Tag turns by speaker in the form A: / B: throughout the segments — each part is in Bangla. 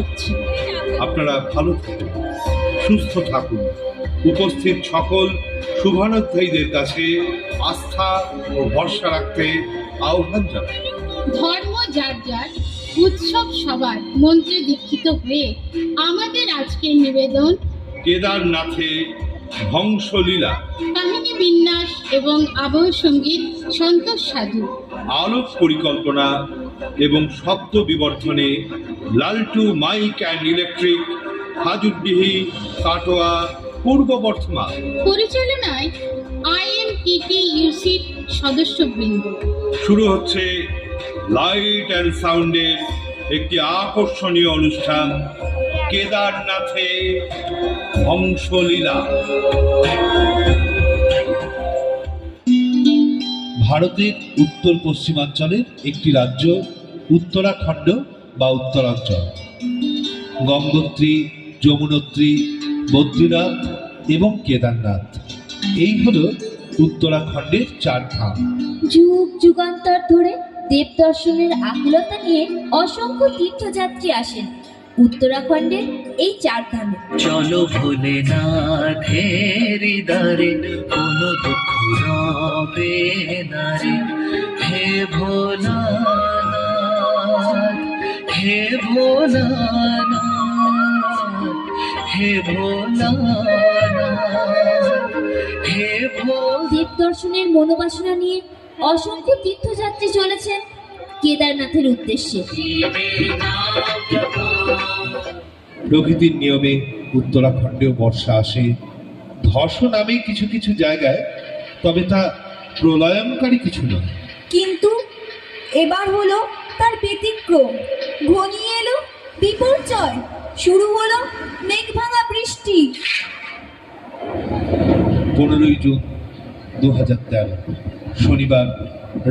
A: হচ্ছে।
B: আপনারা ভালো থাকুন, সুস্থ থাকুন। উপস্থিত সকল শুভানুধ্যায়ীদের কাছে আস্থা ও ভরসা রাখতে আহ্বান জানাই।
A: ধর্ম যার যার, উৎসব সবার মন্ত্রে দীক্ষিত হয়ে আমাদের আজকের নিবেদন
B: কেদারনাথে ধ্বংসলীলা,
A: কাহিনী বিন্যাস এবং আবহ সঙ্গীত সন্তোষ সাধু,
B: আলোক পরিকল্পনা এবং শব্দ বিবর্ধনে লালটু মাইক অ্যান্ড ইলেকট্রিক, হাজুরডিহি, কাটোয়া, পূর্ব বর্ধমান।
A: পরিচালনায় IMTTUC সদস্যবৃন্দ।
B: শুরু হচ্ছে লাইট অ্যান্ড সাউন্ডের একটি আকর্ষণীয় অনুষ্ঠান, কেদারনাথে ধ্বংসলীলা। ভারতের উত্তর পশ্চিমাঞ্চলের একটি রাজ্য উত্তরাখণ্ড বা উত্তরাঞ্চল। গঙ্গোত্রী, যমুনোত্রী, বদ্রীনাথ এবং কেদারনাথ, এই হলো উত্তরাখণ্ডের চার ধাম।
C: যুগ যুগান্তর ধরে দেব দর্শনের আকুলতা নিয়ে অসংখ্য তীর্থযাত্রী আসেন উত্তরাখণ্ডের এই চার ধামে।
D: চলো ভোলেনাথের দ্বারে, কোনো দুঃখ রবে না রে। হে ভোলানাথ, হে ভোলানাথ, হে ভোলানাথ, হে
C: দেব দর্শনের মনোবাসনা নিয়ে অসংখ্য তীর্থযাত্রী চলেছেন কেদারনাথের উদ্দেশ্যে।
B: প্রকৃতির নিয়মে উত্তরাখণ্ডেও বর্ষা আসে, ধস নামে কিছু কিছু জায়গায়, তবে তা প্রলয়ঙ্কারী কিছু নয়।
C: কিন্তু এবার হলো তার ব্যতিক্রম। ঘনিয়ে এলো বিপর্যয়, শুরু হলো মেঘভাঙা বৃষ্টি।
B: 15 জুন 2013 শনিবার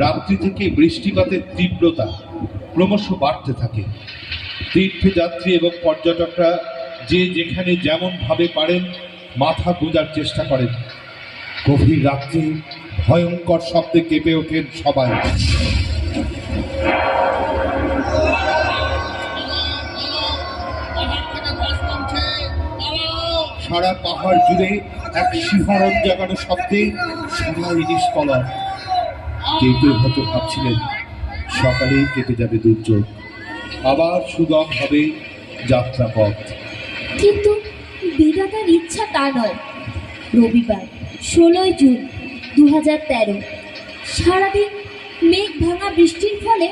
B: রাত্রি থেকে বৃষ্টিপাতের তীব্রতা ক্রমশ বাড়তে থাকে। তীর্থযাত্রী এবং পর্যটকরা যে যেখানে যেমন ভাবে পারেন মাথা গোঁজার চেষ্টা করেন। গভীর রাত্রে ভয়ঙ্কর শব্দে কেঁপে ওঠেন সবাই। সারা পাহাড় জুড়ে এক শিহরণ জাগানো শব্দে সবাই নিষ্পলক। কেউ কেউ হয়তো ভাবছিলেন সকালেই কেটে যাবে দুর্যোগ, আবার সুগম হবে যাত্রাপথ।
C: কিন্তু বিধাতার ইচ্ছা তা নয়। রবিবার 16 জুন 2013 সারাদিন মেঘ ভাঙা বৃষ্টির ফলে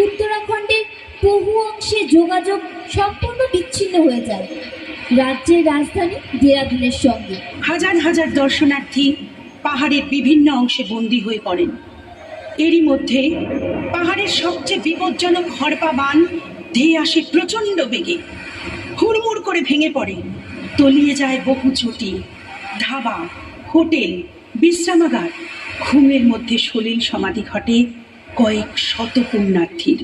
C: উত্তরাখণ্ডের বহু অংশে যোগাযোগ সম্পূর্ণ বিচ্ছিন্ন হয়ে যায় রাজ্যের রাজধানী দেরাদুনের সঙ্গে।
E: হাজার হাজার দর্শনার্থী পাহাড়ের বিভিন্ন অংশে বন্দী হয়ে পড়েন। এরই মধ্যে পাহাড়ের সবচেয়ে বিপজ্জনক হরপা বান ধেয়ে আসে প্রচণ্ড বেগে, হুড়মুড় করে ভেঙে পড়ে। তলিয়ে যায় বহু চটি, ধাবা, হোটেল, বিশ্রামাগার। ঘুমের মধ্যে সলিল সমাধি ঘটে কয়েক শত পুণ্যার্থীর।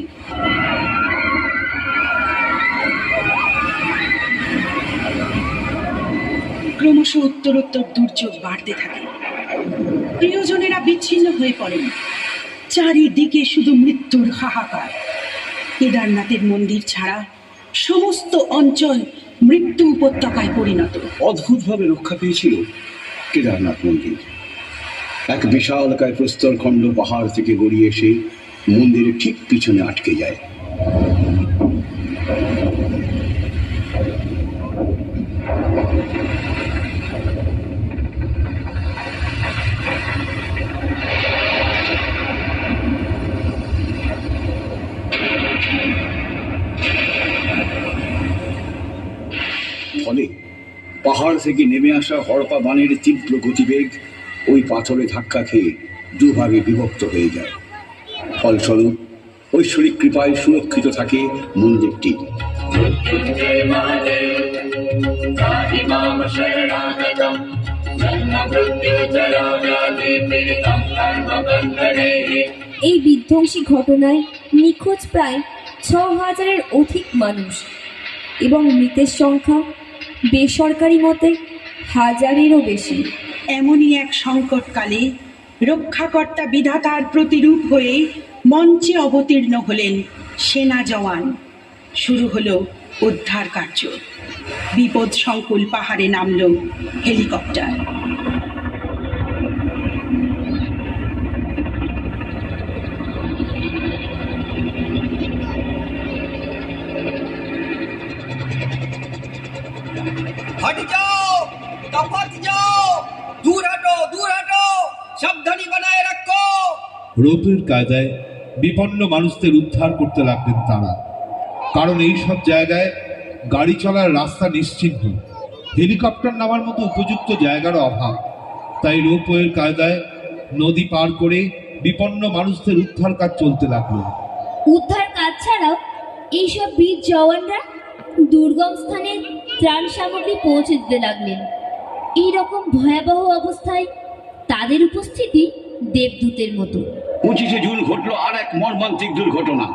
E: ক্রমশ উত্তরোত্তর দুর্যোগ বাড়তে থাকে। প্রিয়জনেরা বিচ্ছিন্ন হয়ে পড়েন। চারিদিকে শুধু মৃত্যুর হাহাকার। কেদারনাথের মন্দির ছাড়া সমস্ত অঞ্চল মৃত্যু উপত্যকায় পরিণত।
F: অদ্ভুতভাবে রক্ষা পেয়েছিল কেদারনাথ মন্দির। এক বিশালকায় প্রস্তরখণ্ড পাহাড় থেকে গড়িয়ে এসে মন্দিরের ঠিক পিছনে আটকে যায়। ফলে পাহাড় থেকে নেমে আসা হড়পা বানের তীব্র গতিবেগ ওই পাথরে ধাক্কা খেয়ে দুভাগে বিভক্ত হয়ে যায়। ফলস্বরূপ ঐশ্বরিক কৃপায় সুরক্ষিত থাকে মন্দিরটি।
C: এই বিধ্বংসী ঘটনায় নিখোঁজ প্রায় 6000-এর অধিক মানুষ এবং মৃতের সংখ্যা বেসরকারি মতে 1000-এরও বেশি।
E: এমনই এক সংকটকালে রক্ষাকর্তা বিধাতার প্রতিরূপ হয়ে মঞ্চে অবতীর্ণ হলেন সেনা জওয়ান। শুরু হলো উদ্ধার কার্য। বিপদ সংকুল পাহাড়ে নামল হেলিকপ্টার।
G: हट जाओ, तपत जाओ, दूर हटो, सावधानी बनाए रखो।
B: রোপের কায়দায় বিপন্ন মানুষদের উদ্ধার করতে লাগলেন তারা, কারণ এই সব জায়গায় গাড়ি চলার রাস্তা নিশ্চিহ্ন, হেলিকপ্টার নামার মতো উপযুক্ত জায়গার অভাব। তাই রোপওয়ের কায়দায় নদী পার করে বিপন্ন মানুষদের উদ্ধার কাজ চলতে লাগলো।
C: উদ্ধার কাজ ছাড়াও এইসব বীর জওয়ানরা দুর্গম স্থানে ত্রাণ সামগ্রী পৌঁছে দিতে লাগলেন। এইরকম ভয়াবহ অবস্থায় তাদের উপস্থিতি দেবদূতের মতো।
F: 25শে জুন ঘটল আর এক মর্মান্তিক দুর্ঘটনা।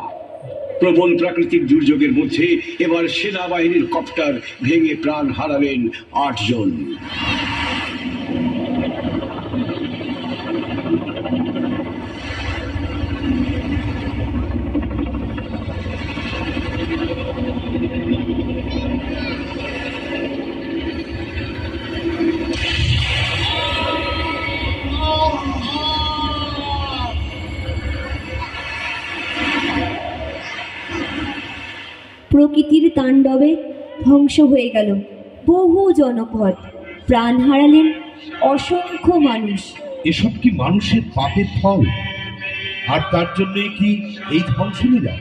F: প্রবল প্রাকৃতিক দুর্যোগের মধ্যে এবার সেনাবাহিনীর কপ্টার ভেঙে প্রাণ হারালেন 8 জন।
C: প্রকৃতির তাণ্ডবে ধ্বংস হয়ে গেল বহু জনপদ, প্রাণ হারালেন অসংখ্য মানুষ।
B: এসব কি মানুষের পাপের ফল? আর তার জন্যই কি এই ধ্বংসলীলা?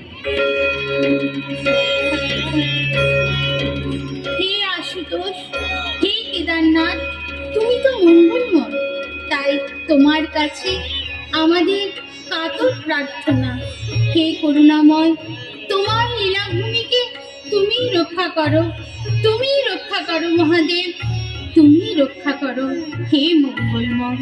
A: হে আশুতোষ, হে কেদারনাথ, তুমি তো মঙ্গলময়, তাই তোমার কাছে আমাদের কাতর প্রার্থনা। হে করুণাময়, তোমার লীলাভূমিকে তুমি রক্ষা করো, তুমি রক্ষা করো মহাদেব, তুমি রক্ষা করো হে মঙ্গলময়।